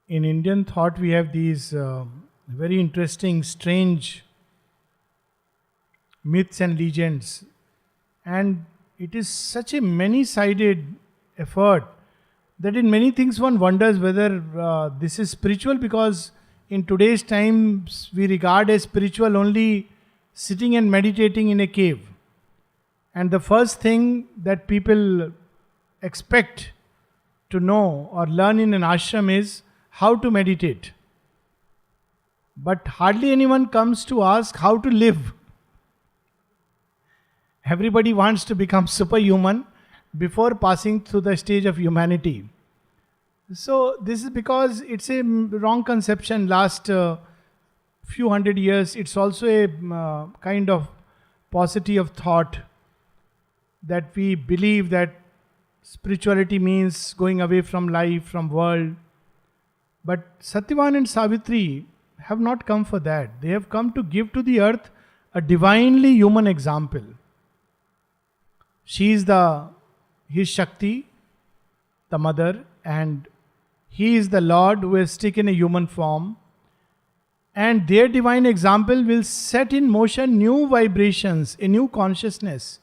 In Indian thought, we have these very interesting, strange myths and legends, and it is such a many-sided effort that in many things one wonders whether this is spiritual, because in today's times we regard as spiritual only sitting and meditating in a cave. And the first thing that people expect to know or learn in an ashram is how to meditate. But hardly anyone comes to ask how to live. Everybody wants to become superhuman before passing through the stage of humanity. So, this is because it's a wrong conception. Last few hundred years, it's also a kind of paucity of thought that we believe that spirituality means going away from life, from world. But Satyavan and Savitri have not come for that. They have come to give to the earth a divinely human example. She is his Shakti, the mother, and he is the Lord who has taken a human form. And their divine example will set in motion new vibrations, a new consciousness,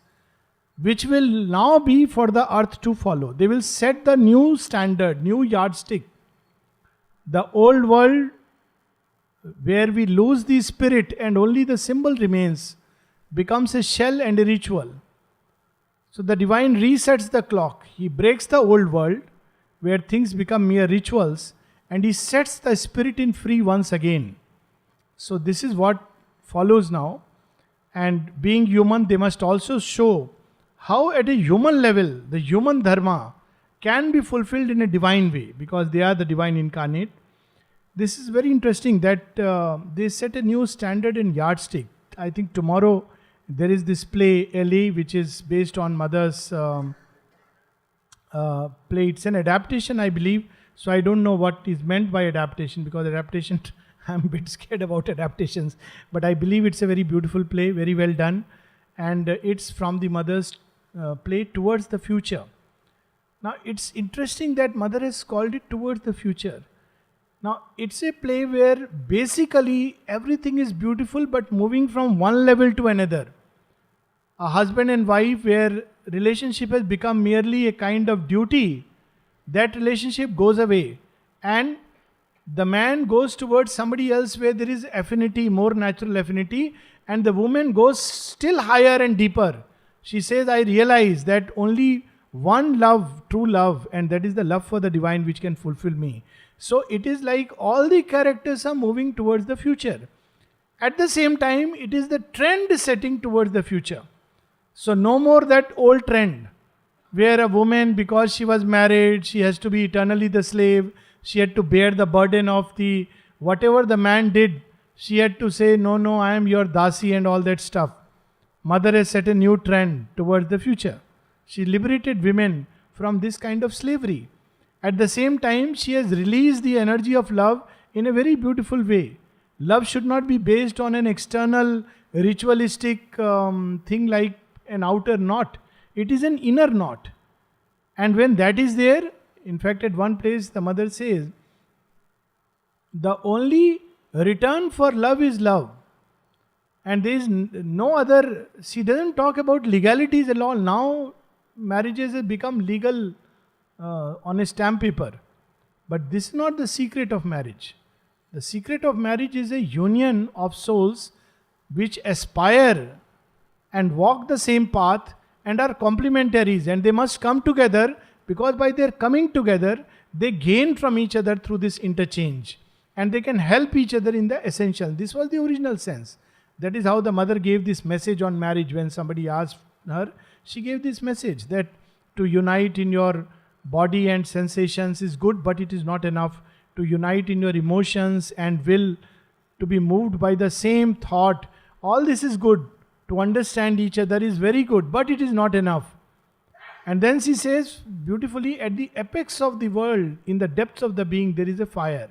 which will now be for the earth to follow. They will set the new standard, new yardstick. The old world, where we lose the spirit and only the symbol remains, becomes a shell and a ritual. So the divine resets the clock. He breaks the old world, where things become mere rituals, and he sets the spirit in free once again. So this is what follows now. And being human, they must also show how at a human level, the human dharma can be fulfilled in a divine way, because they are the divine incarnate. This is very interesting that they set a new standard in yardstick. I think tomorrow there is this play, Ellie, which is based on Mother's play. It's an adaptation, I believe. So I don't know what is meant by adaptation, because adaptation, I'm a bit scared about adaptations. But I believe it's a very beautiful play, very well done. And it's from the Mother's play, Towards the Future. Now it's interesting that Mother has called it Towards the Future. Now, it's a play where basically everything is beautiful but moving from one level to another. A husband and wife where relationship has become merely a kind of duty, that relationship goes away. And the man goes towards somebody else where there is affinity, more natural affinity, and the woman goes still higher and deeper. She says, I realize that only one love, true love, and that is the love for the divine, which can fulfill me. So it is like all the characters are moving towards the future. At the same time, it is the trend setting towards the future. So no more that old trend where a woman, because she was married, she has to be eternally the slave. She had to bear the burden of the whatever the man did. She had to say, no, I am your dasi and all that stuff. Mother has set a new trend towards the future. She liberated women from this kind of slavery. At the same time, she has released the energy of love in a very beautiful way. Love should not be based on an external ritualistic thing like an outer knot. It is an inner knot. And when that is there, in fact, at one place the mother says, the only return for love is love. And there is no other, she doesn't talk about legalities at all. Now marriages have become legal on a stamp paper. But this is not the secret of marriage. The secret of marriage is a union of souls which aspire and walk the same path and are complementaries, and they must come together, because by their coming together they gain from each other through this interchange, and they can help each other in the essential. This was the original sense. That is how the mother gave this message on marriage. When somebody asked her, she gave this message that to unite in your body and sensations is good, but it is not enough. To unite in your emotions and will, to be moved by the same thought, all this is good. To understand each other is very good, but it is not enough. And then she says beautifully, at the apex of the world, in the depths of the being, there is a fire.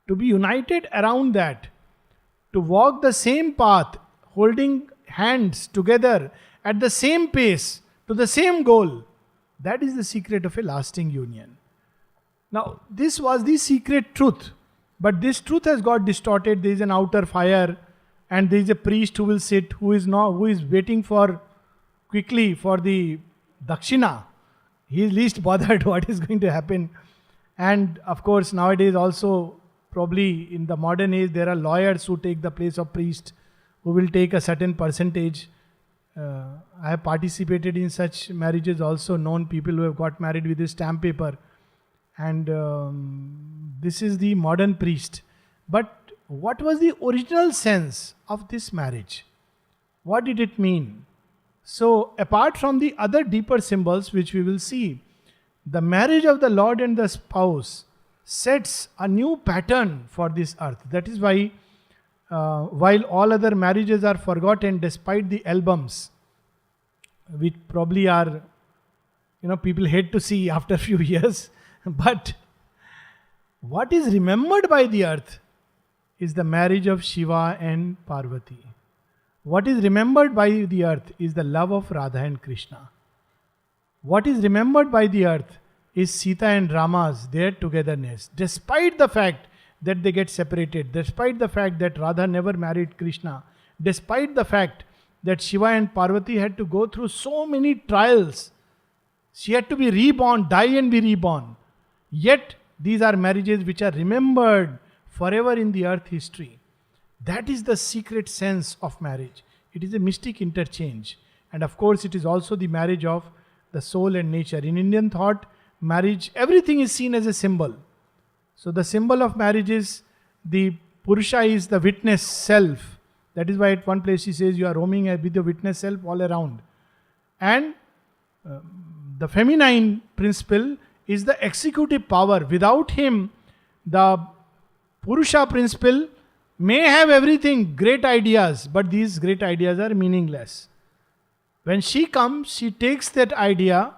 To be united around that, to walk the same path, holding hands together at the same pace, to the same goal, that is the secret of a lasting union. Now, this was the secret truth. But this truth has got distorted. There is an outer fire, and there is a priest who will sit, who is waiting for quickly for the dakshina. He is least bothered what is going to happen. And of course, nowadays also, probably in the modern age, there are lawyers who take the place of priest, who will take a certain percentage. I have participated in such marriages also, known people who have got married with a stamp paper. And this is the modern priest. But what was the original sense of this marriage? What did it mean? So, apart from the other deeper symbols which we will see, the marriage of the Lord and the spouse sets a new pattern for this earth. That is why, while all other marriages are forgotten, despite the albums, which probably are, people hate to see after a few years, but what is remembered by the earth is the marriage of Shiva and Parvati. What is remembered by the earth is the love of Radha and Krishna. What is remembered by the earth is Sita and Rama's, their togetherness. Despite the fact that they get separated, despite the fact that Radha never married Krishna, despite the fact that Shiva and Parvati had to go through so many trials, she had to be reborn, die and be reborn. Yet, these are marriages which are remembered forever in the earth history. That is the secret sense of marriage. It is a mystic interchange. And of course, it is also the marriage of the soul and nature. In Indian thought, marriage, everything is seen as a symbol. So the symbol of marriage is the Purusha is the witness self. That is why at one place he says you are roaming with the witness self all around. And the feminine principle is the executive power. Without him, the Purusha principle may have everything, great ideas, but these great ideas are meaningless. When she comes, she takes that idea,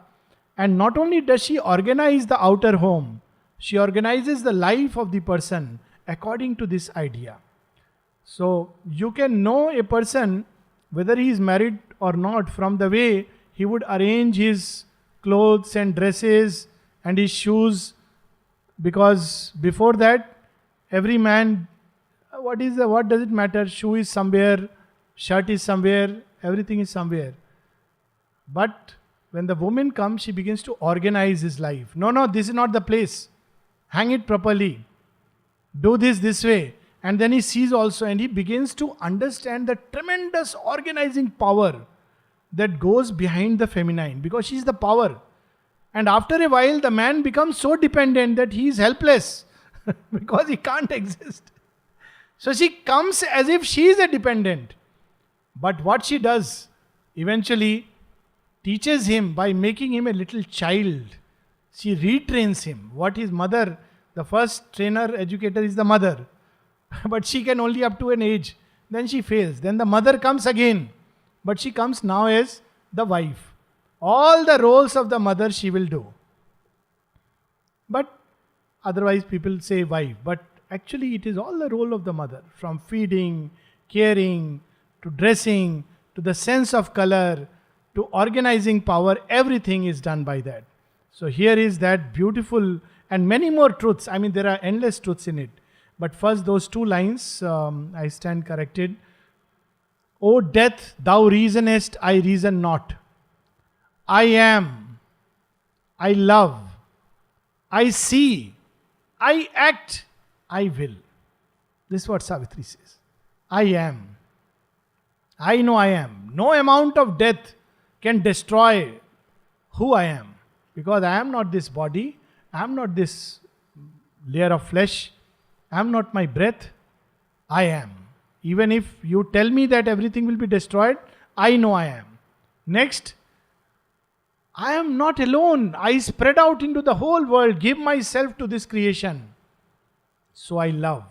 and not only does she organize the outer home, she organizes the life of the person according to this idea. So you can know a person whether he is married or not from the way he would arrange his clothes and dresses and his shoes, because before that every man, what does it matter? Shoe is somewhere, shirt is somewhere, everything is somewhere. But when the woman comes, she begins to organize his life. No, this is not the place. Hang it properly. Do this way. And then he sees also, and he begins to understand the tremendous organizing power that goes behind the feminine, because she is the power. And after a while, the man becomes so dependent that he is helpless because he can't exist. So she comes as if she is a dependent. But what she does eventually teaches him by making him a little child. She retrains him. What his mother, the first trainer, educator is the mother. But she can only up to an age. Then she fails. Then the mother comes again. But she comes now as the wife. All the roles of the mother she will do. But otherwise people say wife. But actually it is all the role of the mother. From feeding, caring, to dressing, to the sense of color, to organizing power, everything is done by that. So here is that beautiful, and many more truths. I mean, there are endless truths in it. But first those two lines, I stand corrected. O death, thou reasonest, I reason not. I am, I love, I see, I act, I will. This is what Savitri says. I am. I know I am. No amount of death can destroy who I am. Because I am not this body, I am not this layer of flesh, I am not my breath, I am. Even if you tell me that everything will be destroyed, I know I am. Next, I am not alone. I spread out into the whole world, give myself to this creation. So I love.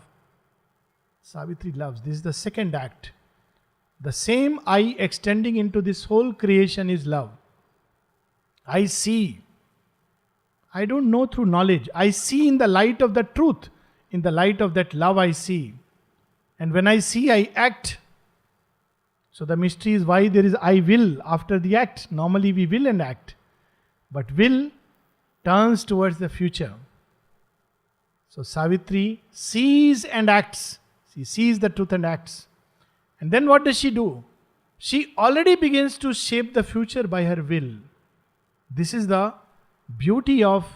Savitri loves. This is the second act. The same I extending into this whole creation is love. I see. I don't know through knowledge. I see in the light of the truth. In the light of that love I see. And when I see, I act. So the mystery is why there is I will after the act. Normally we will and act. But will turns towards the future. So Savitri sees and acts. She sees the truth and acts. And then what does she do? She already begins to shape the future by her will. This is the beauty of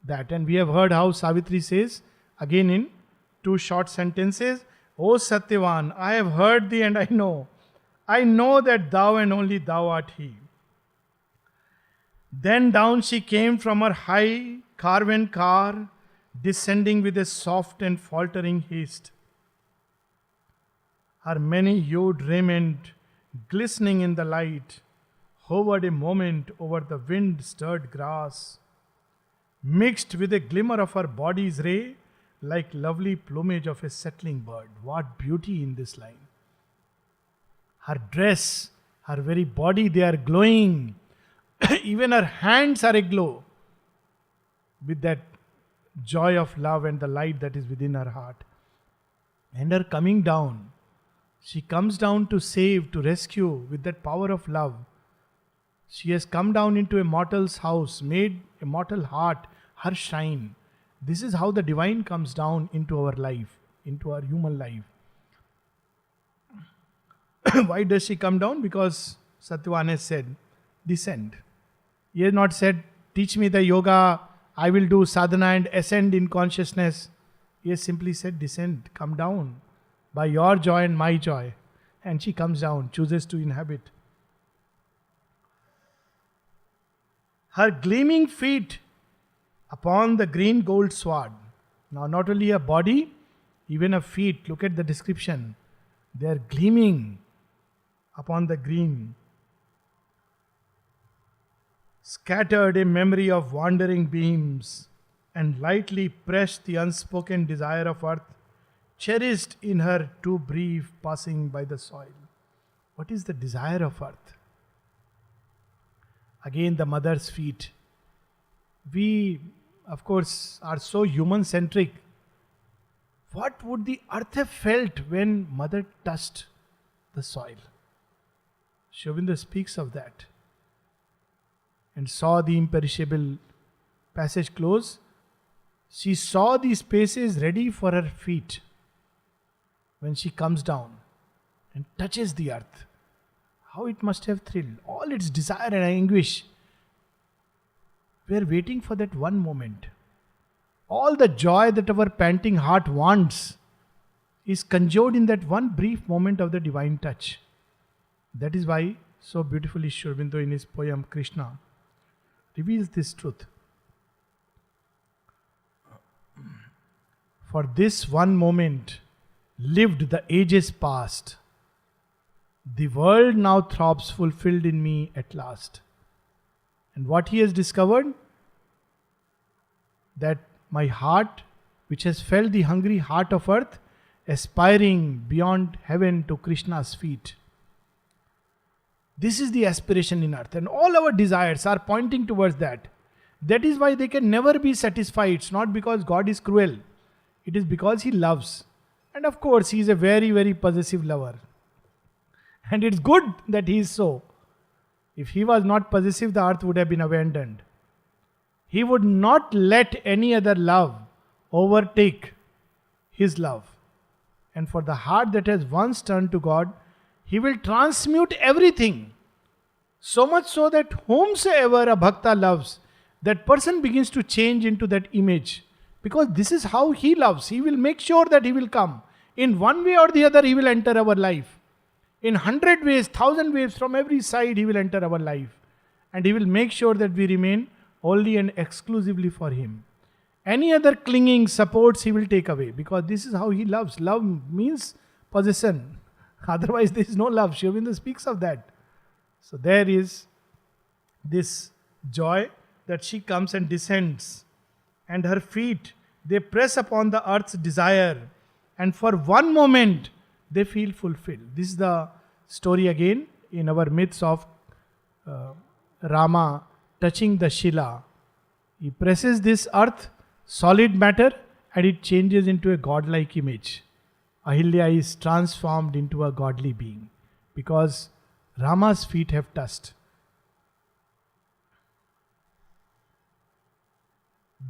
that. And we have heard how Savitri says, again in two short sentences, O Satyavan, I have heard thee and I know. I know that thou and only thou art he. Then down she came from her high carven car, descending with a soft and faltering haste. Her many-hued raiment, glistening in the light, hovered a moment over the wind-stirred grass, mixed with a glimmer of her body's ray, like lovely plumage of a settling bird. What beauty in this line! Her dress, her very body, they are glowing. Even her hands are aglow with that joy of love and the light that is within her heart. And her coming down, she comes down to save, to rescue with that power of love. She has come down into a mortal's house, made a mortal heart her shrine. This is how the divine comes down into our life, into our human life. Why does she come down? Because Satyavan has said, descend. He has not said, teach me the yoga, I will do sadhana and ascend in consciousness. He has simply said, descend, come down by your joy and my joy. And she comes down, chooses to inhabit. Her gleaming feet upon the green gold sward. Now, not only her body, even her feet, look at the description. They are gleaming upon the green. Scattered a memory of wandering beams, and lightly pressed the unspoken desire of earth, cherished in her too brief passing by the soil. What is the desire of earth? Again, the mother's feet. We, of course, are so human-centric. What would the earth have felt when mother touched the soil? Sri Aurobindo speaks of that. And saw the imperishable passage close. She saw the spaces ready for her feet when she comes down and touches the earth. How it must have thrilled. All its desire and anguish. We are waiting for that one moment. All the joy that our panting heart wants is conjured in that one brief moment of the divine touch. That is why so beautifully Sri Aurobindo in his poem Krishna reveals this truth. For this one moment lived the ages past. The world now throbs fulfilled in me at last. And what he has discovered? That my heart, which has felt the hungry heart of earth, aspiring beyond heaven to Krishna's feet. This is the aspiration in earth, and all our desires are pointing towards that. That is why they can never be satisfied. It's not because God is cruel. It is because He loves. And of course, He is a very, very possessive lover. And it's good that He is so. If He was not possessive, the earth would have been abandoned. He would not let any other love overtake His love. And for the heart that has once turned to God, He will transmute everything. So much so that whomsoever a bhakta loves, that person begins to change into that image. Because this is how He loves. He will make sure that He will come. In one way or the other, He will enter our life. In 100 ways, 1,000 ways, from every side, He will enter our life. And He will make sure that we remain only and exclusively for Him. Any other clinging supports He will take away. Because this is how He loves. Love means possession. Otherwise, there is no love. Sri Aurobindo speaks of that. So there is this joy that she comes and descends. And her feet, they press upon the earth's desire. And for one moment, they feel fulfilled. This is the story again in our myths of Rama touching the Shila. He presses this earth, solid matter, and it changes into a godlike image. Ahilya is transformed into a godly being because Rama's feet have touched.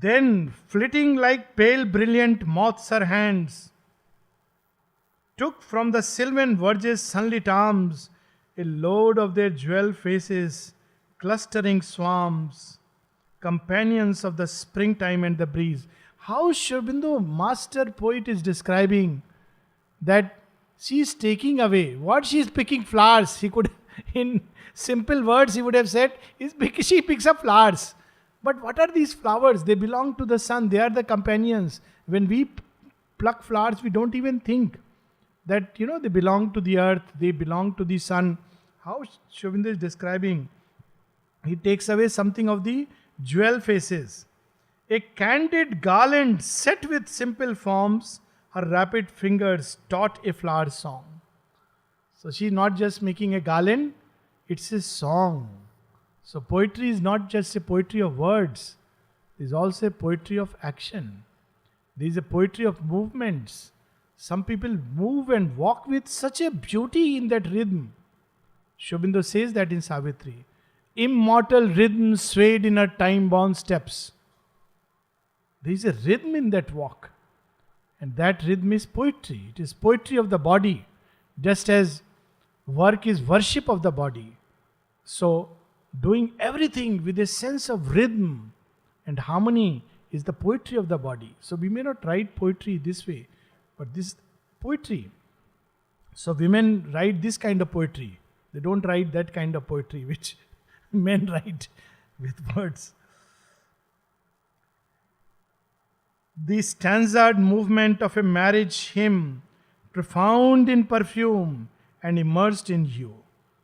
Then, flitting like pale brilliant moths, her hands took from the sylvan verge's sunlit arms a load of their jewel faces, clustering swarms, companions of the springtime and the breeze. How Sri Aurobindo, master poet, is describing that she is taking away what she is picking flowers. He could, in simple words, he would have said, she picks up flowers. But what are these flowers? They belong to the sun. They are the companions. When we pluck flowers, we don't even think that they belong to the earth. They belong to the sun. How Sri Aurobindo is describing, he takes away something of the jewel faces. A candid garland set with simple forms, her rapid fingers taught a flower song. So she's not just making a garland, it's a song. So poetry is not just a poetry of words, it is also a poetry of action. There is a poetry of movements. Some people move and walk with such a beauty in that rhythm. Sri Aurobindo says that in Savitri. Immortal rhythm swayed in her time-bound steps. There is a rhythm in that walk. And that rhythm is poetry. It is poetry of the body. Just as work is worship of the body. So, doing everything with a sense of rhythm and harmony is the poetry of the body. So, we may not write poetry this way, but this poetry. So, women write this kind of poetry. They don't write that kind of poetry which men write with words. The stanzad movement of a marriage hymn, profound in perfume and immersed in hue.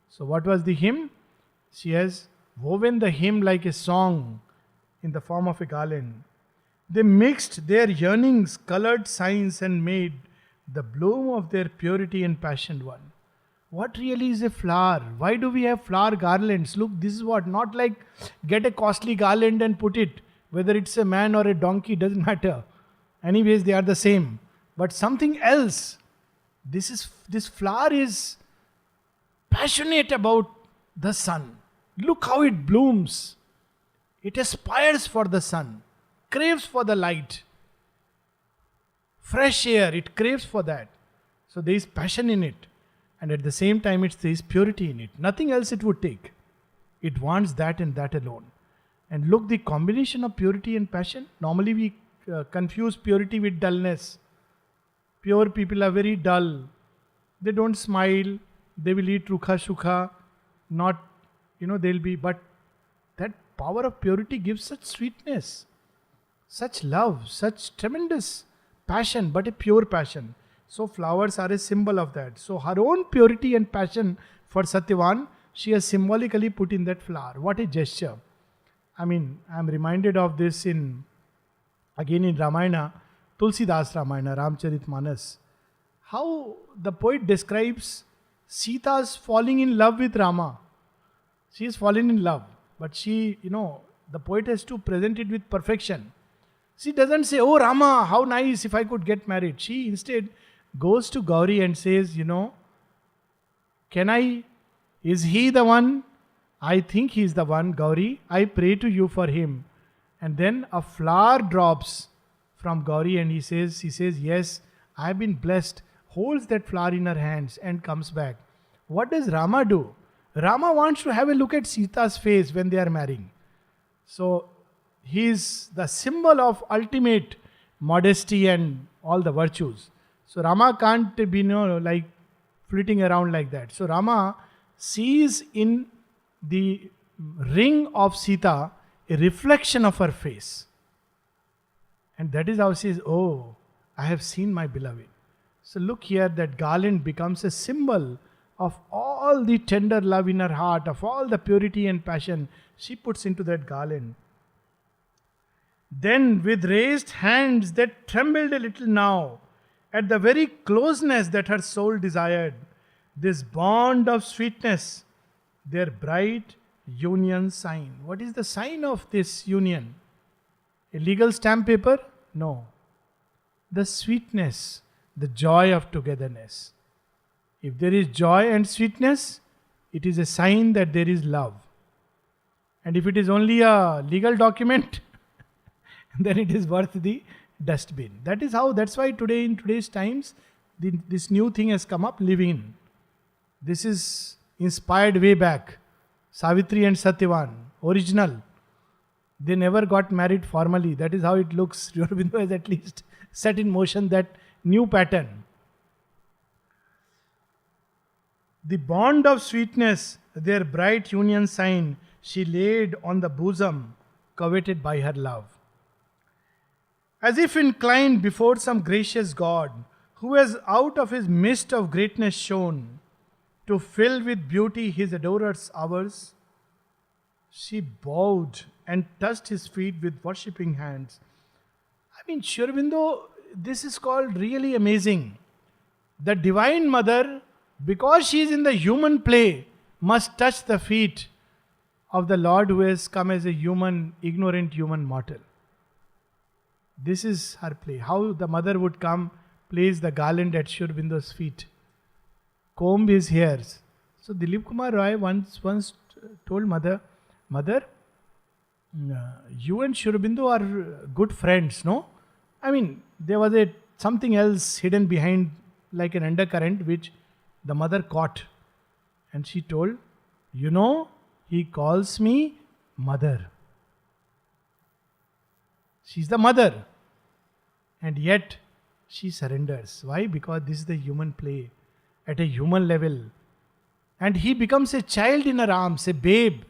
So, what was the hymn? She has woven the hymn like a song in the form of a garland. They mixed their yearnings, colored signs, and made the bloom of their purity and passion one. What really is a flower? Why do we have flower garlands? Look, this is what, not like get a costly garland and put it. Whether it's a man or a donkey doesn't matter. Anyways, they are the same. But something else. This flower is passionate about the sun. Look how it blooms. It aspires for the sun, craves for the light. Fresh air, it craves for that. So there is passion in it. And at the same time, there is purity in it. Nothing else it would take. It wants that and that alone. And look, the combination of purity and passion. Normally we confuse purity with dullness. Pure people are very dull. They don't smile. They will eat rukha shukha. Not, they'll be. But that power of purity gives such sweetness, such love, such tremendous passion, but a pure passion. So flowers are a symbol of that. So her own purity and passion for Satyavan, she has symbolically put in that flower. What a gesture. I am reminded of this again in Ramayana, Tulsidas Ramayana, Ramcharitmanas. How the poet describes Sita's falling in love with Rama. She is fallen in love, but she, the poet has to present it with perfection. She doesn't say, oh Rama, how nice if I could get married. She instead goes to Gauri and says, is he the one? I think he is the one, Gauri. I pray to you for him. And then a flower drops from Gauri and she says, yes, I have been blessed. Holds that flower in her hands and comes back. What does Rama do? Rama wants to have a look at Sita's face when they are marrying. So he is the symbol of ultimate modesty and all the virtues. So Rama can't be like flitting around like that. So Rama sees in the ring of Sita a reflection of her face. And that is how she says, oh, I have seen my beloved. So look here, that garland becomes a symbol of all the tender love in her heart, of all the purity and passion she puts into that garland. Then with raised hands that trembled a little now, at the very closeness that her soul desired, this bond of sweetness, their bright union sign. What is the sign of this union? A legal stamp paper? No. The sweetness, the joy of togetherness. If there is joy and sweetness, it is a sign that there is love. And if it is only a legal document, then it is worth the dustbin. That is how, that's why today, in today's times, this new thing has come up, live in. This is inspired way back. Savitri and Satyavan, original. They never got married formally. That is how it looks. Sri Aurobindo has at least set in motion that new pattern. The bond of sweetness, their bright union sign, she laid on the bosom, coveted by her love. As if inclined before some gracious God, who has out of his mist of greatness shone, to fill with beauty his adorers' hours, she bowed and touched his feet with worshipping hands. I mean, Sri Aurobindo, this is called really amazing. The Divine Mother, because she is in the human play, must touch the feet of the Lord who has come as a human, ignorant human mortal. This is her play. How the mother would come, place the garland at Sri Aurobindo's feet, comb his hairs. So Dilip Kumar Roy once told Mother, you and Sri Aurobindo are good friends, no? I mean, there was something else hidden behind, like an undercurrent, which the mother caught. And she told, he calls me mother. She's the mother. And yet, she surrenders. Why? Because this is the human play at a human level. And he becomes a child in her arms, a babe.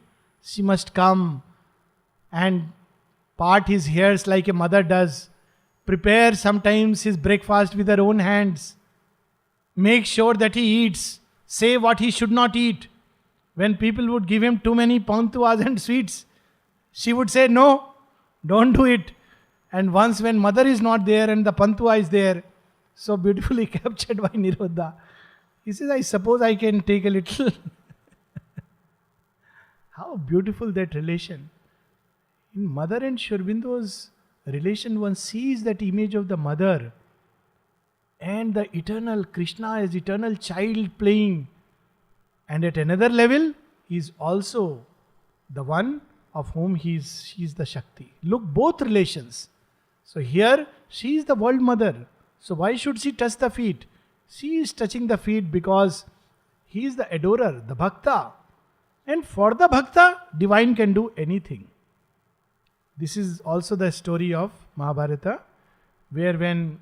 She must come and part his hairs like a mother does. Prepare sometimes his breakfast with her own hands. Make sure that he eats. Say what he should not eat. When people would give him too many pantuas and sweets, she would say, no, don't do it. And once when mother is not there and the pantua is there, so beautifully captured by Nirodha, he says, I suppose I can take a little. How beautiful that relation. In mother and Sri Aurobindo's relation, one sees that image of the mother and the eternal Krishna as eternal child playing. And at another level, he is also the one of whom she is the Shakti. Look, both relations. So here, she is the world mother. So why should she touch the feet? She is touching the feet because he is the adorer, the bhakta. And for the bhakta, divine can do anything. This is also the story of Mahabharata, where when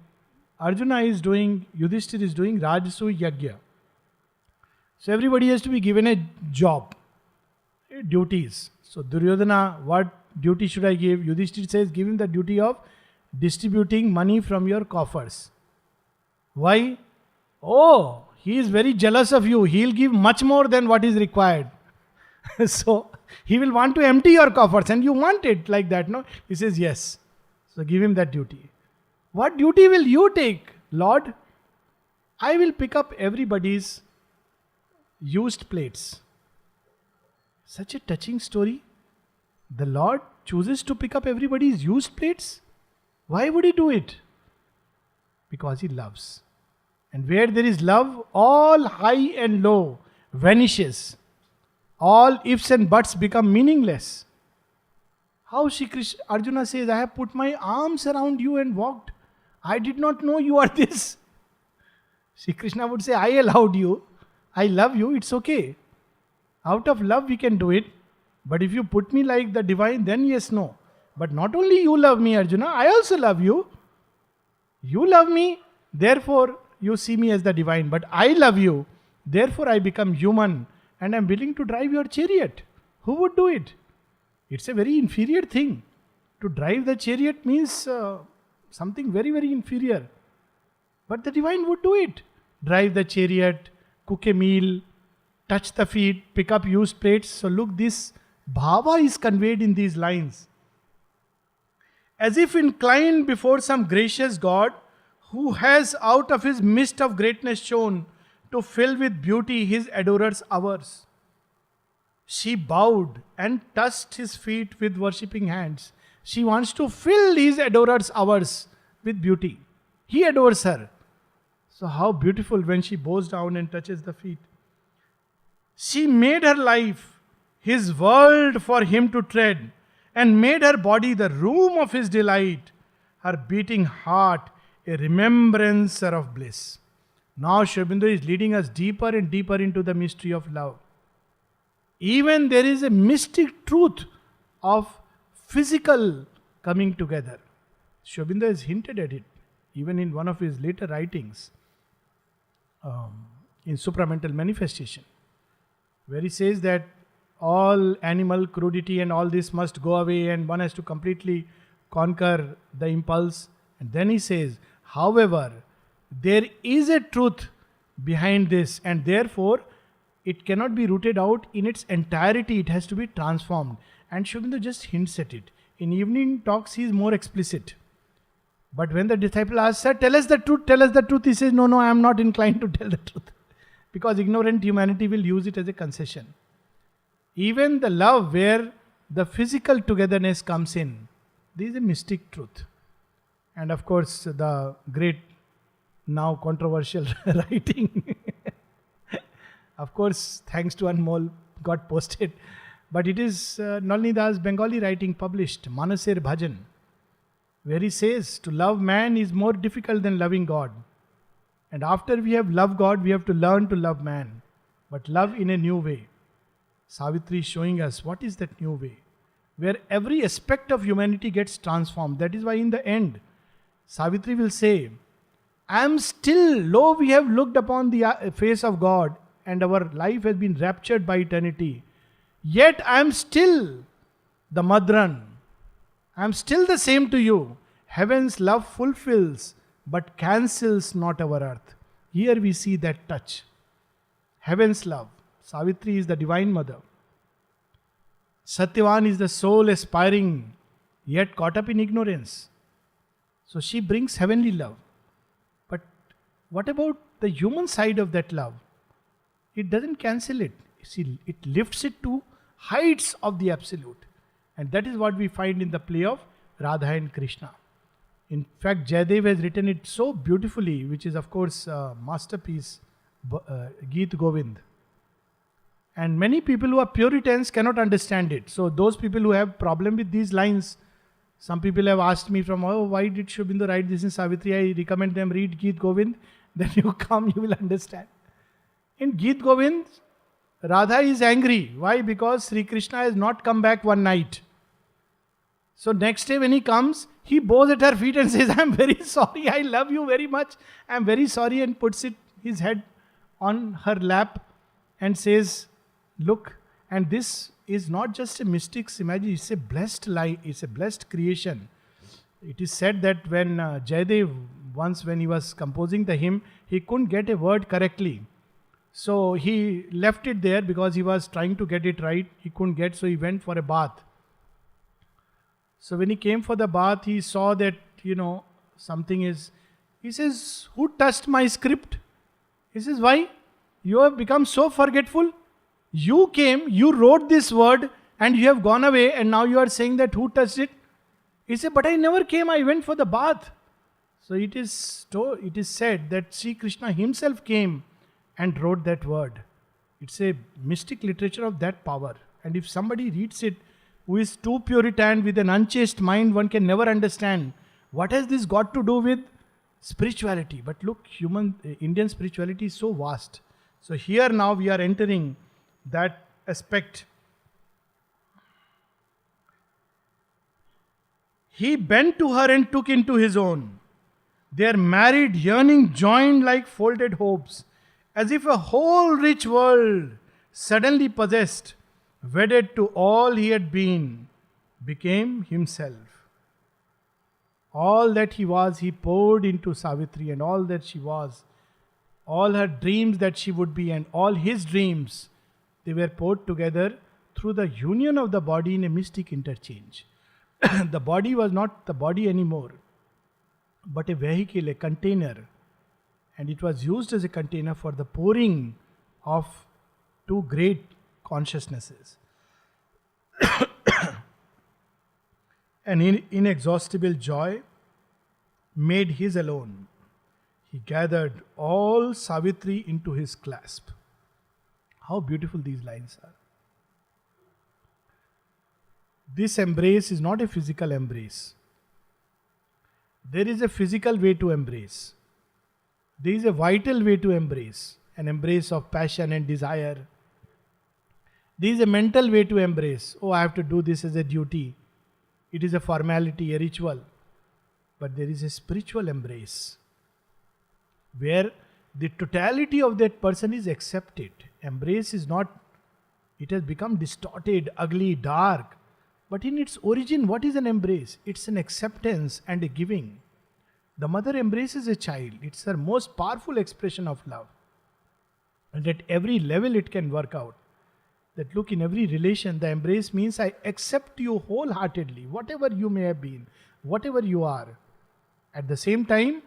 Arjuna is doing, Yudhishthir is doing Rajasuya Yagya. So everybody has to be given a job, duties. So Duryodhana, what duty should I give? Yudhishthir says, give him the duty of distributing money from your coffers. Why? Oh, he is very jealous of you. He will give much more than what is required. So he will want to empty your coffers and you want it like that, no? He says, yes. So give him that duty. What duty will you take, Lord? I will pick up everybody's used plates. Such a touching story. The Lord chooses to pick up everybody's used plates. Why would he do it? Because he loves. And where there is love, all high and low vanishes. All ifs and buts become meaningless. How Arjuna says, I have put my arms around you and walked. I did not know you are this. Shri Krishna would say, I allowed you. I love you. It's okay. Out of love we can do it. But if you put me like the divine, then yes, no. But not only you love me, Arjuna, I also love you. You love me, therefore you see me as the divine. But I love you, therefore I become human and I am willing to drive your chariot. Who would do it? It's a very inferior thing. To drive the chariot means something very, very inferior. But the divine would do it. Drive the chariot, cook a meal, touch the feet, pick up used plates. So look, this bhava is conveyed in these lines. As if inclined before some gracious God, who has out of his mist of greatness shone, to fill with beauty his adorers' hours. She bowed and touched his feet with worshipping hands. She wants to fill his adorers' hours with beauty. He adores her. So how beautiful when she bows down and touches the feet. She made her life his world for him to tread, and made her body the room of his delight, her beating heart a remembrancer of bliss. Now Sri Aurobindo is leading us deeper and deeper into the mystery of love. Even there is a mystic truth of physical coming together. Sri Aurobindo has hinted at it, even in one of his later writings, in Supramental Manifestation, where he says that all animal crudity and all this must go away and one has to completely conquer the impulse. And then he says, however, there is a truth behind this, and therefore it cannot be rooted out in its entirety, it has to be transformed. And Sri Aurobindo just hints at it. In evening talks, he is more explicit. But when the disciple asks, Sir, tell us the truth, he says, no, I am not inclined to tell the truth. Because ignorant humanity will use it as a concession. Even the love where the physical togetherness comes in, there is a mystic truth. And of course, the great, now controversial writing, of course, thanks to Anmol, got posted. But it is Nalini Das Bengali writing published, Manasir Bhajan, where he says, to love man is more difficult than loving God. And after we have loved God, we have to learn to love man. But love in a new way. Savitri is showing us what is that new way, where every aspect of humanity gets transformed. That is why in the end, Savitri will say, I am still, lo, we have looked upon the face of God and our life has been raptured by eternity. Yet I am still the Madran. I am still the same to you. Heaven's love fulfills but cancels not our earth. Here we see that touch. Heaven's love. Savitri is the Divine Mother. Satyavan is the soul aspiring, yet caught up in ignorance. So she brings heavenly love. But what about the human side of that love? It doesn't cancel it. See, it lifts it to heights of the absolute. And that is what we find in the play of Radha and Krishna. In fact, Jayadev has written it so beautifully, which is of course a masterpiece, Geet Govind. And many people who are Puritans cannot understand it. So those people who have problem with these lines, some people have asked me why did Sri Aurobindo write this in Savitri? I recommend them read Geet Govind. Then you will understand. In Geet Govind, Radha is angry. Why? Because Sri Krishna has not come back one night. So next day when he comes, he bows at her feet and says, I am very sorry, I love you very much. I am very sorry, and puts his head on her lap and says, look. And this is not just a mystic's imagination, it's a blessed lie, it's a blessed creation. It is said that when Jayadev, once when he was composing the hymn, he couldn't get a word correctly. So he left it there because he was trying to get it right. He couldn't get, so he went for a bath. So when he came for the bath, he saw that, something is... He says, who touched my script? He says, why? You have become so forgetful. You came, you wrote this word and you have gone away, and now you are saying that who touched it? He said, but I never came, I went for the bath. So it is said that Sri Krishna himself came and wrote that word. It's a mystic literature of that power. And if somebody reads it who is too Puritan with an unchaste mind, one can never understand what has this got to do with spirituality. But look, Indian spirituality is so vast. So here now we are entering that aspect. He bent to her and took into his own. Their married yearning joined like folded hopes, as if a whole rich world, suddenly possessed, wedded to all he had been, became himself. All that he was, he poured into Savitri, and all that she was, all her dreams that she would be, and all his dreams, they were poured together through the union of the body in a mystic interchange. The body was not the body anymore, but a vehicle, a container. And it was used as a container for the pouring of two great consciousnesses. An inexhaustible joy made his alone. He gathered all Savitri into his clasp. How beautiful these lines are. This embrace is not a physical embrace. There is a physical way to embrace. There is a vital way to embrace, an embrace of passion and desire. There is a mental way to embrace. Oh, I have to do this as a duty. It is a formality, a ritual. But there is a spiritual embrace where the totality of that person is accepted. Embrace is not, it has become distorted, ugly, dark. But in its origin, what is an embrace? It's an acceptance and a giving. The mother embraces a child. It's her most powerful expression of love. And at every level it can work out. That look, in every relation, the embrace means I accept you wholeheartedly, whatever you may have been, whatever you are. At the same time,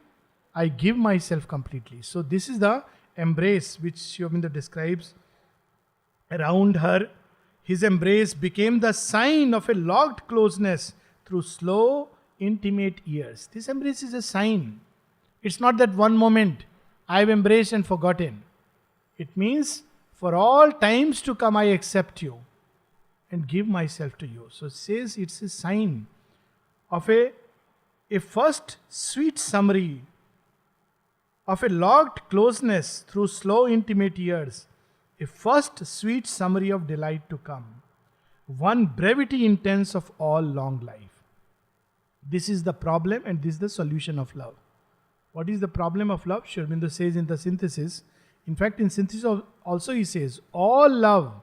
I give myself completely. So this is the embrace which Sri Aurobindo describes around her. His embrace became the sign of a locked closeness through slow, intimate years. This embrace is a sign. It's not that one moment I've embraced and forgotten. It means for all times to come I accept you and give myself to you. So it says it's a sign of a first sweet summary of a locked closeness through slow intimate years, a first sweet summary of delight to come, one brevity intense of all long life. This is the problem and this is the solution of love. What is the problem of love? Sri Aurobindo says in the synthesis. In fact, in synthesis also he says, all love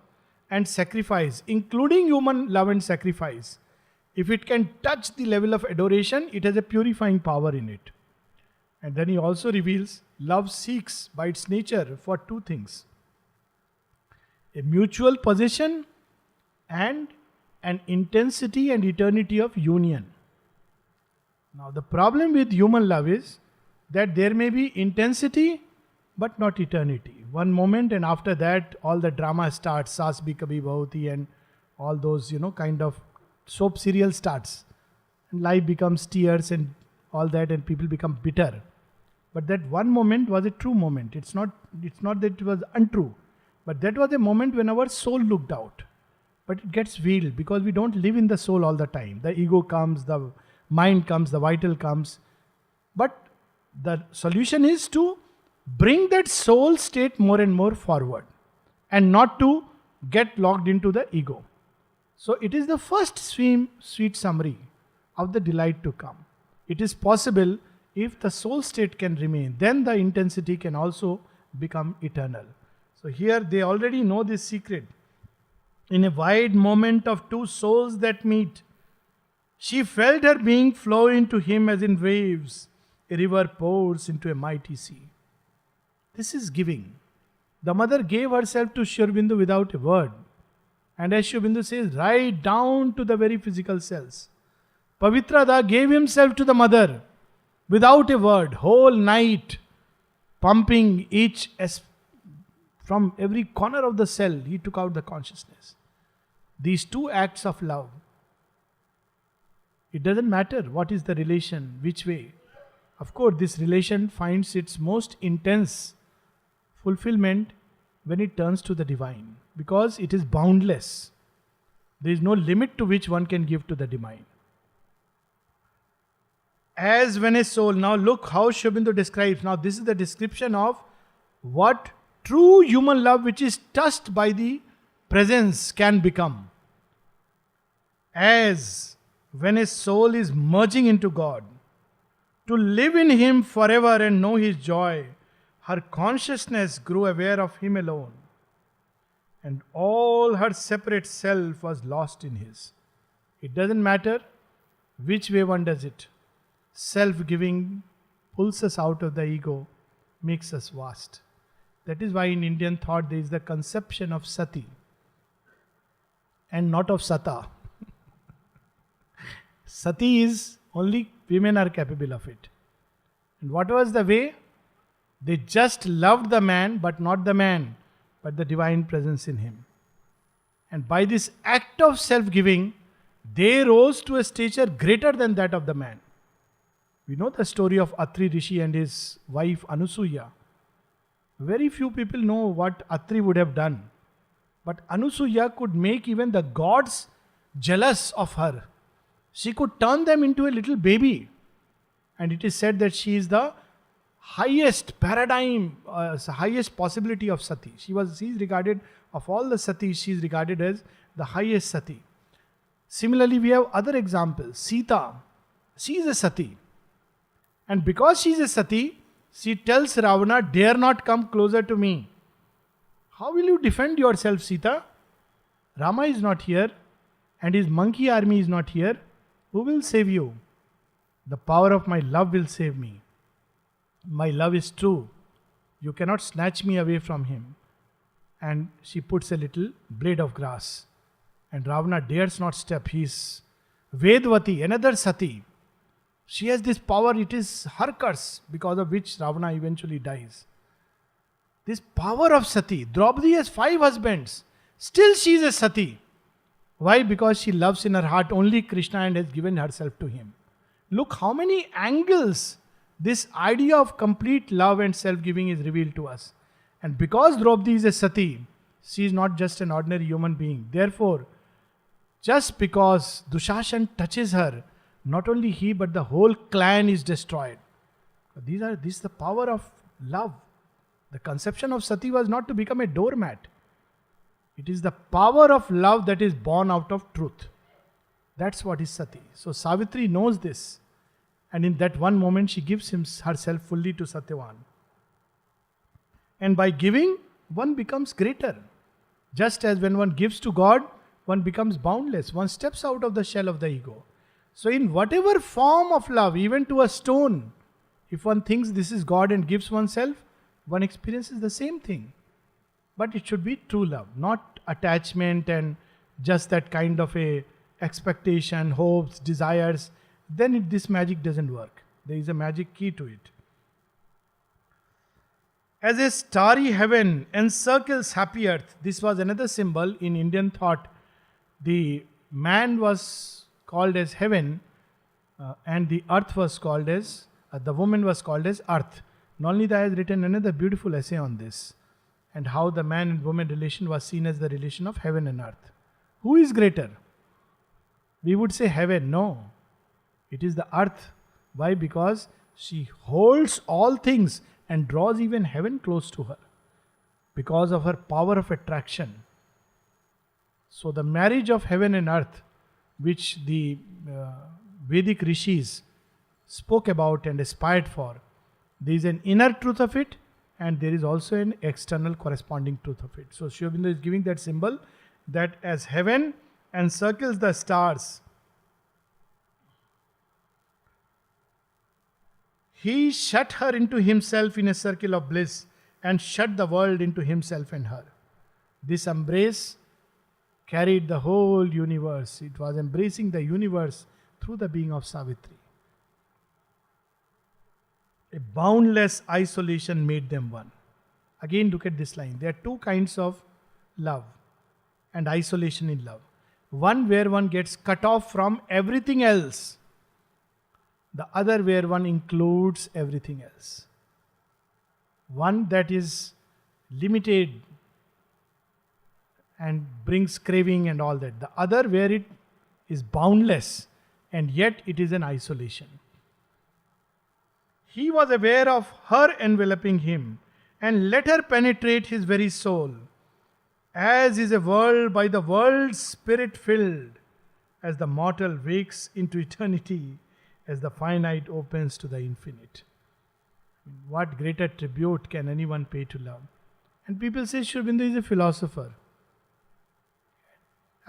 and sacrifice, including human love and sacrifice, if it can touch the level of adoration, it has a purifying power in it. And then he also reveals, love seeks by its nature for two things: a mutual possession and an intensity and eternity of union. Now the problem with human love is that there may be intensity but not eternity. One moment and after that all the drama starts, Saas Bhi Kabhi Bahu Thi and all those, kind of soap serial starts. And life becomes tears and all that and people become bitter. But that one moment was a true moment. It's not that it was untrue. But that was a moment when our soul looked out. But it gets veiled because we don't live in the soul all the time. The ego comes, the mind comes, the vital comes. But the solution is to bring that soul state more and more forward and not to get locked into the ego. So it is the first sweet summary of the delight to come. It is possible if the soul state can remain, then the intensity can also become eternal. So here they already know this secret. In a wide moment of two souls that meet, she felt her being flow into him as in waves a river pours into a mighty sea. This is giving. The mother gave herself to Sri Aurobindo without a word. And as Sri Aurobindo says, right down to the very physical cells. Pavitrada gave himself to the mother without a word, whole night, pumping each from every corner of the cell, he took out the consciousness. These two acts of love. It doesn't matter what is the relation, which way. Of course, this relation finds its most intense fulfillment when it turns to the divine, because it is boundless. There is no limit to which one can give to the divine. As when a soul, now look how Sri Aurobindo describes, now this is the description of what true human love which is touched by the presence can become. As when a soul is merging into God, to live in Him forever and know His joy, her consciousness grew aware of Him alone, and all her separate self was lost in His. It doesn't matter which way one does it. Self-giving pulls us out of the ego, makes us vast. That is why in Indian thought there is the conception of sati and not of sata. Sati is only women are capable of it. And what was the way? They just loved the man, but not the man, but the divine presence in him. And by this act of self-giving, they rose to a stature greater than that of the man. We know the story of Atri Rishi and his wife Anusuya. Very few people know what Atri would have done. But Anusuya could make even the gods jealous of her. She could turn them into a little baby. And it is said that she is the highest paradigm, highest possibility of sati. She is regarded, of all the satis, she is regarded as the highest sati. Similarly, we have other examples. Sita, she is a sati. And because she is a sati, she tells Ravana, dare not come closer to me. How will you defend yourself, Sita? Rama is not here, and his monkey army is not here. Who will save you? The power of my love will save me. My love is true. You cannot snatch me away from him. And she puts a little blade of grass. And Ravana dares not step. He is Vedvati, another sati. She has this power, it is her curse, because of which Ravana eventually dies. This power of sati. Draupadi has 5 husbands. Still she is a sati. Why? Because she loves in her heart only Krishna and has given herself to him. Look how many angles this idea of complete love and self-giving is revealed to us. And because Draupadi is a sati, she is not just an ordinary human being. Therefore, just because Dushasan touches her, not only he but the whole clan is destroyed. This is the power of love. The conception of sati was not to become a doormat. It is the power of love that is born out of truth. That's what is sati. So Savitri knows this. And in that one moment she gives herself fully to Satyavan. And by giving, one becomes greater. Just as when one gives to God, one becomes boundless. One steps out of the shell of the ego. So in whatever form of love, even to a stone, if one thinks this is God and gives oneself, one experiences the same thing. But it should be true love, not attachment and just that kind of a expectation, hopes, desires. Then this magic doesn't work. There is a magic key to it. As a starry heaven encircles happy earth, this was another symbol in Indian thought. The man was called as heaven, and the earth was called as, the woman was called as earth. Nalnida has written another beautiful essay on this, and how the man and woman relation was seen as the relation of heaven and earth. Who is greater? We would say heaven. No. It is the earth. Why? Because she holds all things and draws even heaven close to her. Because of her power of attraction. So the marriage of heaven and earth, which the Vedic rishis spoke about and aspired for, there is an inner truth of it, and there is also an external corresponding truth of it. So Sri Aurobindo is giving that symbol that as heaven encircles the stars, he shut her into himself in a circle of bliss and shut the world into himself and her. This embrace carried the whole universe. It was embracing the universe through the being of Savitri. A boundless isolation made them one. Again, look at this line. There are 2 kinds of love and isolation in love. One where one gets cut off from everything else. The other where one includes everything else. One that is limited and brings craving and all that. The other where it is boundless and yet it is an isolation. He was aware of her enveloping him and let her penetrate his very soul. As is a world by the world's spirit filled, as the mortal wakes into eternity, as the finite opens to the infinite. What greater tribute can anyone pay to love? And people say Sri Aurobindo is a philosopher.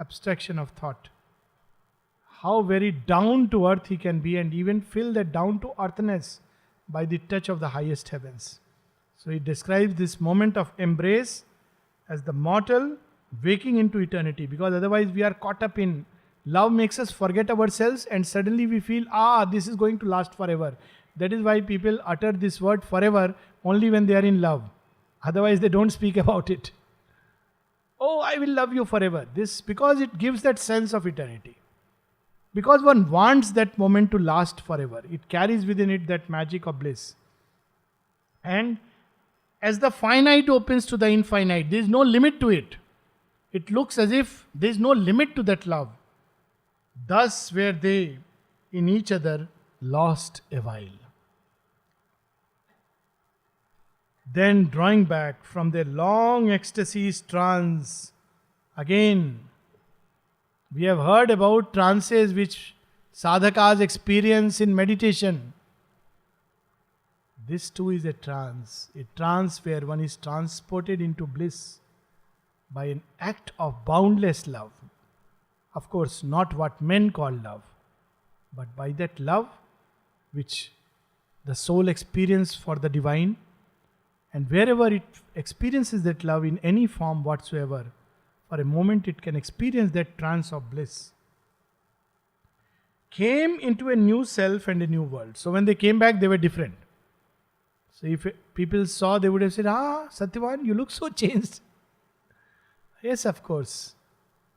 Abstraction of thought. How very down to earth he can be, and even fill that down to earthness by the touch of the highest heavens. So he describes this moment of embrace as the mortal waking into eternity, because otherwise we are caught up in love, makes us forget ourselves, and suddenly we feel, this is going to last forever. That is why people utter this word forever only when they are in love. Otherwise they don't speak about it. Oh, I will love you forever. This because it gives that sense of eternity. Because one wants that moment to last forever. It carries within it that magic of bliss. And as the finite opens to the infinite, there is no limit to it. It looks as if there is no limit to that love. Thus were they in each other lost a while. Then, drawing back from their long ecstasies trance, again, we have heard about trances which sadhakas experience in meditation. This too is a trance where one is transported into bliss by an act of boundless love. Of course, not what men call love, but by that love which the soul experiences for the divine, and wherever it experiences that love in any form whatsoever, for a moment it can experience that trance of bliss. Came into a new self and a new world. So when they came back, they were different. So if people saw, they would have said, Satyavan, you look so changed. Yes, of course,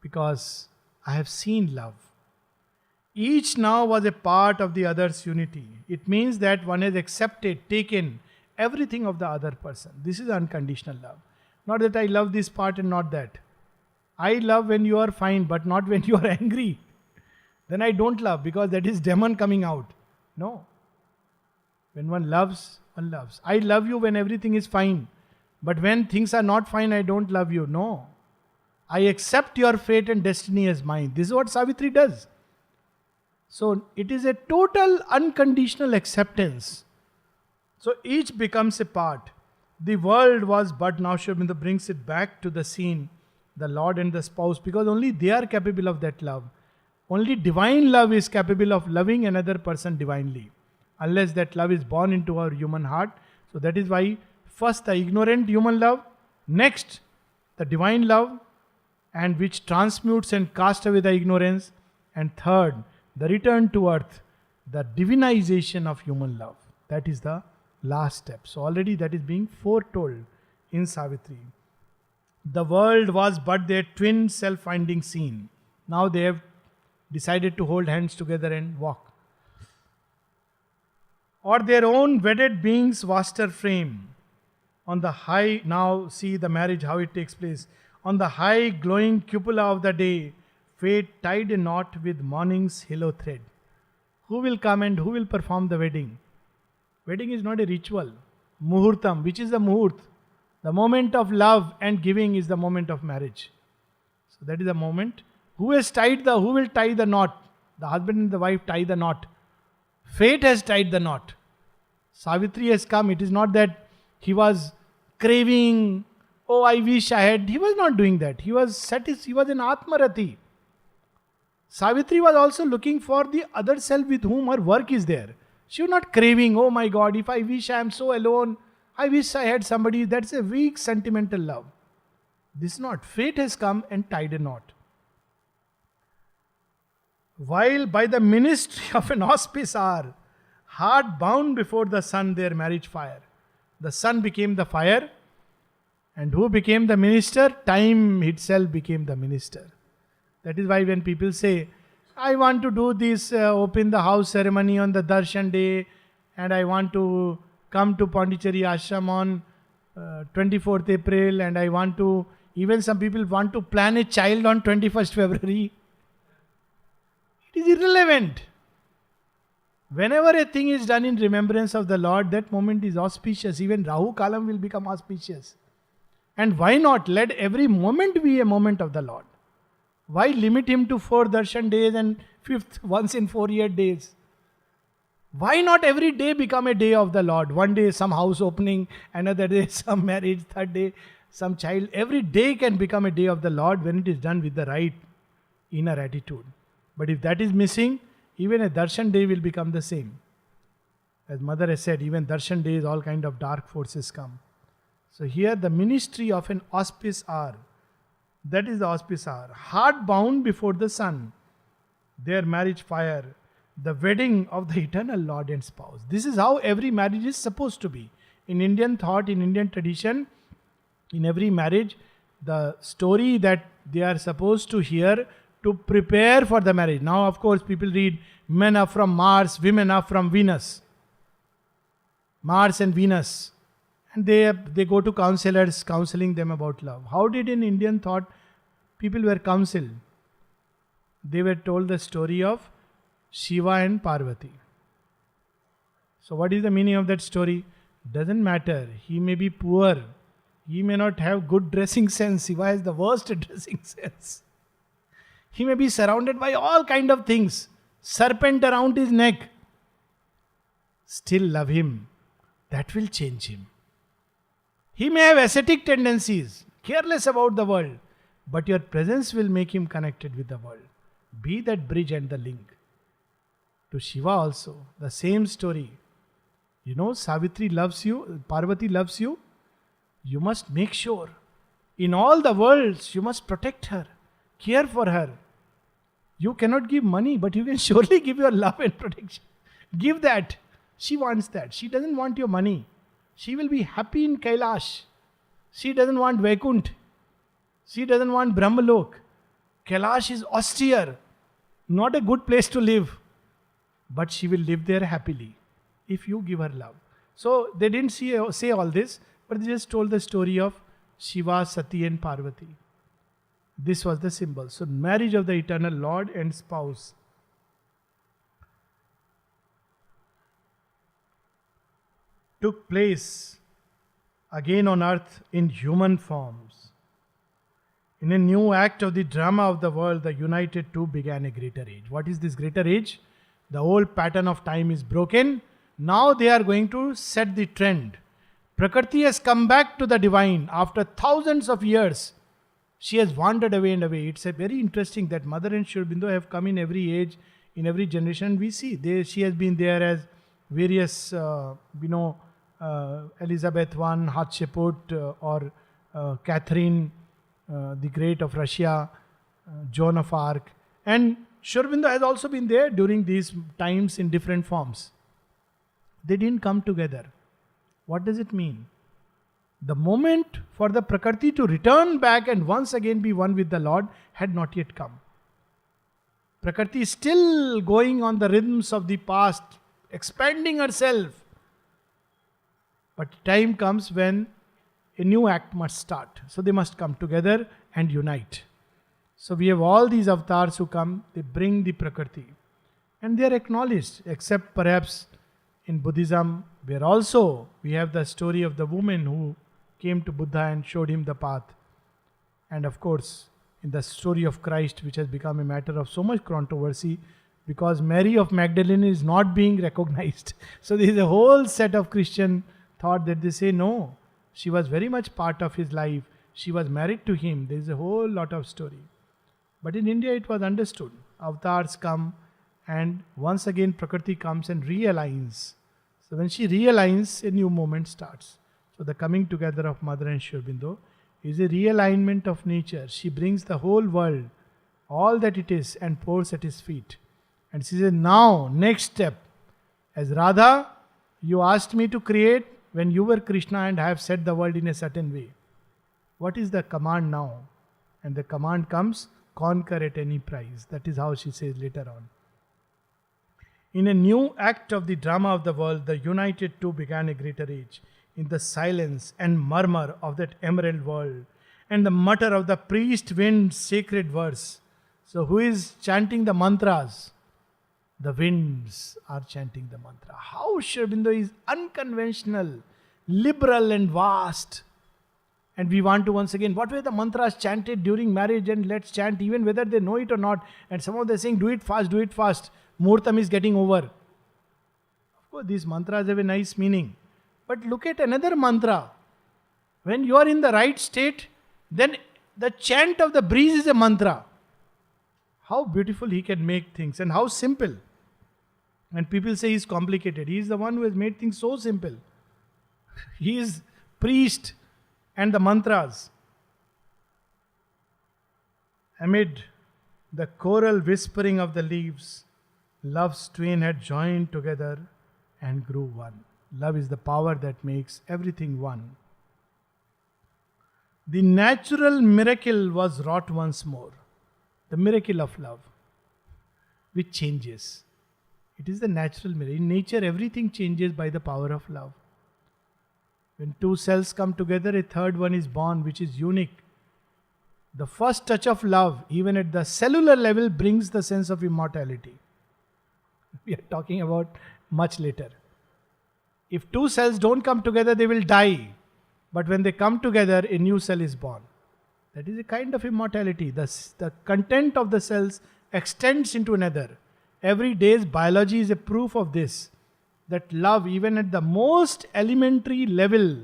because I have seen love. Each now was a part of the other's unity. It means that one has accepted, taken everything of the other person. This is unconditional love. Not that I love this part and not that. I love when you are fine, but not when you are angry. Then I don't love, because that is demon coming out. No. When one loves, one loves. I love you when everything is fine. But when things are not fine, I don't love you. No. I accept your fate and destiny as mine. This is what Savitri does. So it is a total unconditional acceptance. So each becomes a part. The world was but now Sri Aurobindo brings it back to the scene, the Lord and the spouse, because only they are capable of that love. Only divine love is capable of loving another person divinely, unless that love is born into our human heart. So that is why first the ignorant human love, next the divine love, and which transmutes and casts away the ignorance, and third the return to earth, the divinization of human love. That is the last step. So already that is being foretold in Savitri. The world was but their twin self-finding scene. Now they have decided to hold hands together and walk. Or their own wedded beings' vaster frame. On the high, now see the marriage, how it takes place. On the high glowing cupola of the day, fate tied a knot with morning's halo thread. Who will come and who will perform the wedding? Wedding is not a ritual. Muhurtam, which is the muhurt. The moment of love and giving is the moment of marriage. So that is the moment. Who will tie the knot? The husband and the wife tie the knot. Fate has tied the knot. Savitri has come. It is not that he was craving, oh, I wish I had. He was not doing that. He was satisfied. He was an Atmarati. Savitri was also looking for the other self with whom her work is there. She was not craving, oh my God, if I wish I am so alone, I wish I had somebody. That's a weak sentimental love. This is not. Fate has come and tied a knot. While by the ministry of an auspice hour, heart bound before the sun their marriage fire. The sun became the fire, and who became the minister? Time itself became the minister. That is why when people say, I want to do this open the house ceremony on the Darshan day, and I want to come to Pondicherry Ashram on 24th April, and I want to, even some people want to plan a child on 21st February. It is irrelevant. Whenever a thing is done in remembrance of the Lord, that moment is auspicious. Even Rahu Kalam will become auspicious. And why not let every moment be a moment of the Lord? Why limit him to 4 darshan days and 5th once in 4 year days? Why not every day become a day of the Lord? One day some house opening, another day some marriage, third day some child. Every day can become a day of the Lord when it is done with the right inner attitude. But if that is missing, even a darshan day will become the same. As Mother has said, even darshan days all kind of dark forces come. So here the ministry of an auspice hour. That is the auspice hour. Heart bound before the sun. Their marriage fire. The wedding of the eternal Lord and spouse. This is how every marriage is supposed to be. In Indian thought, in Indian tradition, in every marriage, the story that they are supposed to hear to prepare for the marriage. Now, of course, people read men are from Mars, women are from Venus. Mars and Venus. And they go to counselors counseling them about love. How did in Indian thought people were counseled? they were told the story of Shiva and Parvati. So, what is the meaning of that story? Doesn't matter. He may be poor. He may not have good dressing sense. Shiva has the worst dressing sense. He may be surrounded by all kind of things. Serpent around his neck. Still love him. That will change him. He may have ascetic tendencies, careless about the world, but your presence will make him connected with the world. Be that bridge and the link. To Shiva also, the same story. You know, Savitri loves you, Parvati loves you. You must make sure. In all the worlds, you must protect her, care for her. You cannot give money, but you can surely give your love and protection. Give that. She wants that. She doesn't want your money. She will be happy in Kailash. She doesn't want Vaikunt. She doesn't want Brahmalok. Kailash is austere, not a good place to live. But she will live there happily if you give her love. So they didn't say all this, but they just told the story of Shiva, Sati and Parvati. This was the symbol. So marriage of the eternal Lord and spouse. Took place again on earth in human forms. In a new act of the drama of the world, the united two began a greater age. What is this greater age? The old pattern of time is broken. Now they are going to set the trend. Prakriti has come back to the divine after thousands of years. She has wandered away and away. It's a very interesting that Mother and Sri Aurobindo have come in every age, in every generation. We see she has been there as various, Elizabeth I, Hatshepsut, or Catherine the Great of Russia, Joan of Arc. And Sri Aurobindo has also been there during these times in different forms. They didn't come together. What does it mean? The moment for the Prakriti to return back and once again be one with the Lord had not yet come. Prakriti is still going on the rhythms of the past, expanding herself. But time comes when a new act must start. So they must come together and unite. So we have all these avatars who come, they bring the Prakriti. And they are acknowledged, except perhaps in Buddhism, where also we have the story of the woman who came to Buddha and showed him the path. And of course, in the story of Christ, which has become a matter of so much controversy, because Mary of Magdalene is not being recognized. So there is a whole set of Christian thought that they say, no, she was very much part of his life. She was married to him. There is a whole lot of story. But in India it was understood. Avatars come and once again Prakriti comes and realigns. So when she realigns, a new moment starts. So the coming together of Mother and Sri Aurobindo is a realignment of nature. She brings the whole world, all that it is, and pours at his feet. And she says, now, next step. As Radha, you asked me to create when you were Krishna and I have set the world in a certain way. What is the command now? And the command comes, conquer at any price. That is how she says later on. In a new act of the drama of the world, the united two began a greater age. In the silence and murmur of that emerald world, and the mutter of the priest wind's sacred verse. So who is chanting the mantras? The winds are chanting the mantra. How Sri Aurobindo is unconventional, liberal and vast. And we want to once again, what were the mantras chanted during marriage, and let's chant even whether they know it or not. And some of them are saying, do it fast, do it fast. Muhurtam is getting over. Of course, these mantras have a nice meaning. But look at another mantra. When you are in the right state, then the chant of the breeze is a mantra. How beautiful he can make things and how simple. And people say he's complicated. He is the one who has made things so simple. He is priest and the mantras. Amid the choral whispering of the leaves, love's twain had joined together and grew one. Love is the power that makes everything one. The natural miracle was wrought once more. The miracle of love, which changes. It is the natural miracle. In nature, everything changes by the power of love. When two cells come together, a third one is born, which is unique. The first touch of love, even at the cellular level, brings the sense of immortality. We are talking about much later. If two cells don't come together, they will die. But when they come together, a new cell is born. That is a kind of immortality. The content of the cells extends into another. Every day's biology is a proof of this. That love, even at the most elementary level,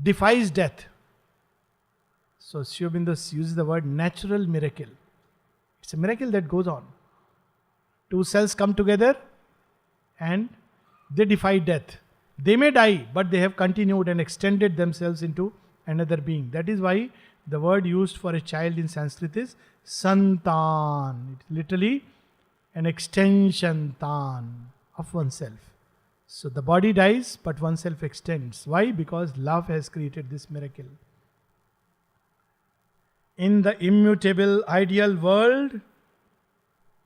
defies death. So Sri Aurobindo uses the word natural miracle. It's a miracle that goes on. Two cells come together and they defy death. They may die, but they have continued and extended themselves into another being. That is why the word used for a child in Sanskrit is santan. It's literally an extension tan of oneself. So the body dies, but oneself extends. Why? Because love has created this miracle. In the immutable ideal world,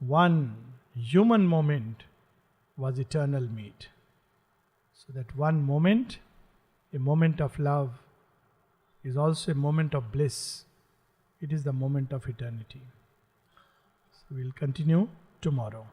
one human moment was eternal meet. So that one moment, a moment of love, is also a moment of bliss. It is the moment of eternity. So we'll continue tomorrow.